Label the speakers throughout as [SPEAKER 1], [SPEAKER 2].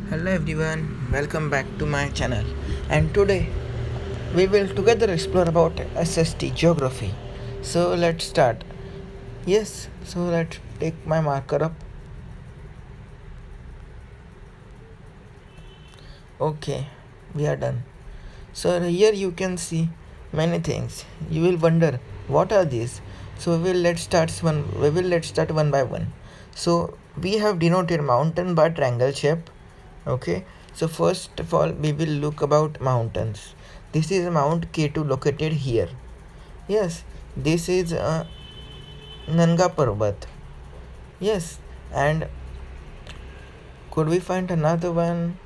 [SPEAKER 1] Hello everyone, welcome back to my channel. And today we will together explore about SST geography. So let's start. Yes, so let's take my marker up. Okay, we are done. So here you can see many things. You will wonder what are these. So we will let's start one by one. So we have denoted mountain by triangle shape. Okay, so first of all we will look about mountains. This is Mount K2 located here. Yes, this is Nanga Parbat. Yes, and could we find another one?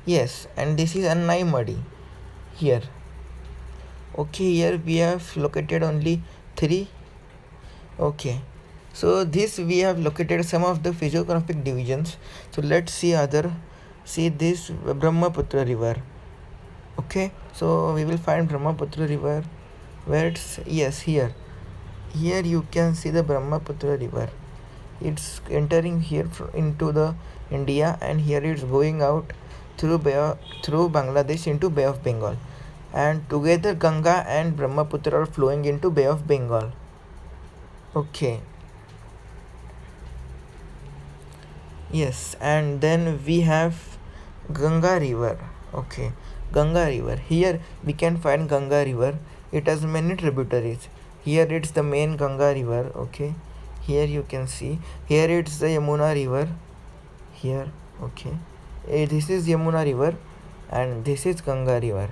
[SPEAKER 1] Yes, and this is Annai Madi here. Okay, here we have located only three. Okay, so this we have located some of the physiographic divisions. So let's see this Brahmaputra river. Okay, so we will find Brahmaputra river where it's yes here you can see the Brahmaputra river. It's entering here into the India, and here it's going out through Bangladesh into Bay of Bengal, and together Ganga and Brahmaputra are flowing into Bay of Bengal. Okay, yes, and then we have Ganga river. Okay, Ganga river. Here we can find Ganga river. It has many tributaries. Here it's the main Ganga river. Okay, here you can see. Here it's the Yamuna river. Here, okay. This is Yamuna river, and this is Ganga river.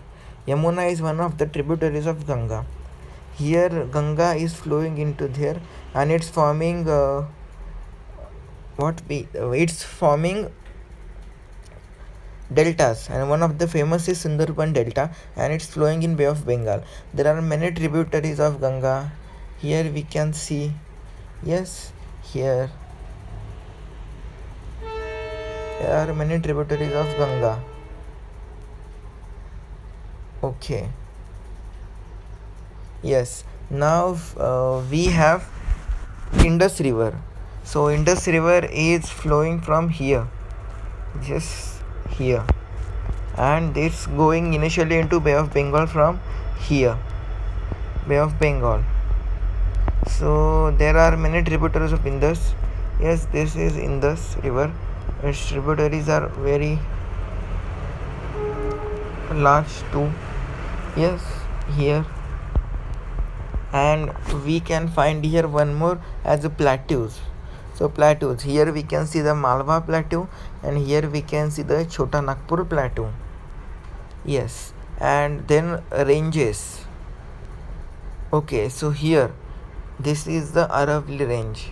[SPEAKER 1] Yamuna is one of the tributaries of Ganga. Here Ganga is flowing into there, and it's forming it's forming deltas, and one of the famous is Sundarban Delta, and it's flowing in Bay of Bengal. There are many tributaries of Ganga. Here we can see, yes, here there are many tributaries of Ganga. Okay, yes, now we have Indus River. So Indus River is flowing from here, just here, and it's going initially into Bay of Bengal from here, Bay of Bengal. So there are many tributaries of Indus. Yes, this is Indus River. Its tributaries are very large too. Yes, here, and we can find here one more as a plateaus. So plateaus, here we can see the Malwa plateau, and here we can see the Chota Nagpur plateau. Yes, and then ranges. Okay, so here this is the Aravali range.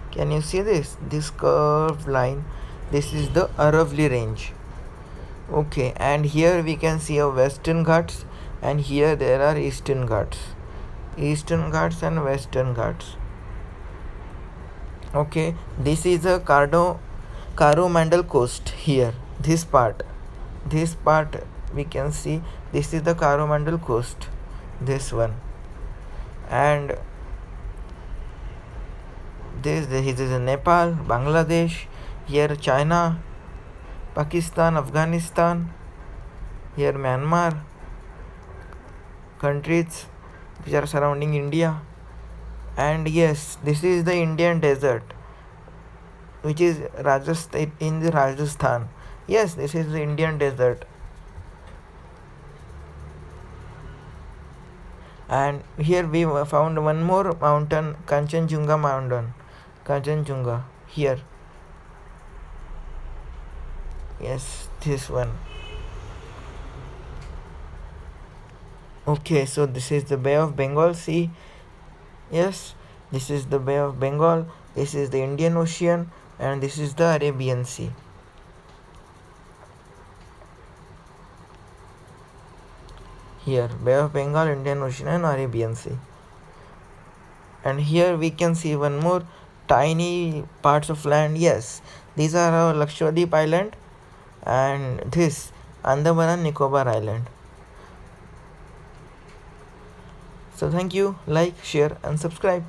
[SPEAKER 1] Can you see this curved line? This is the Aravali range. Okay, and here we can see a Western Ghats, and here there are Eastern Ghats. Eastern Ghats and Western Ghats. Okay, this is a Coromandel coast here. This part we can see, this is the Coromandel coast. This one, and this is Nepal, Bangladesh. Here China, Pakistan, Afghanistan. Here Myanmar, countries which are surrounding India. And yes, this is the Indian desert, which is Rajasthan, in the Rajasthan. Yes, this is the Indian desert. And here we found one more mountain, Kanchenjunga mountain. Kanchenjunga here. Yes, this one. Okay, so this is the Bay of Bengal Sea. Yes, this is the Bay of Bengal. This is the Indian Ocean, and this is the Arabian Sea. Here, Bay of Bengal, Indian Ocean, and Arabian Sea. And here we can see one more tiny parts of land. Yes, these are our Lakshadweep Island, and this Andaman and Nicobar Island. So thank you, like, share, and subscribe.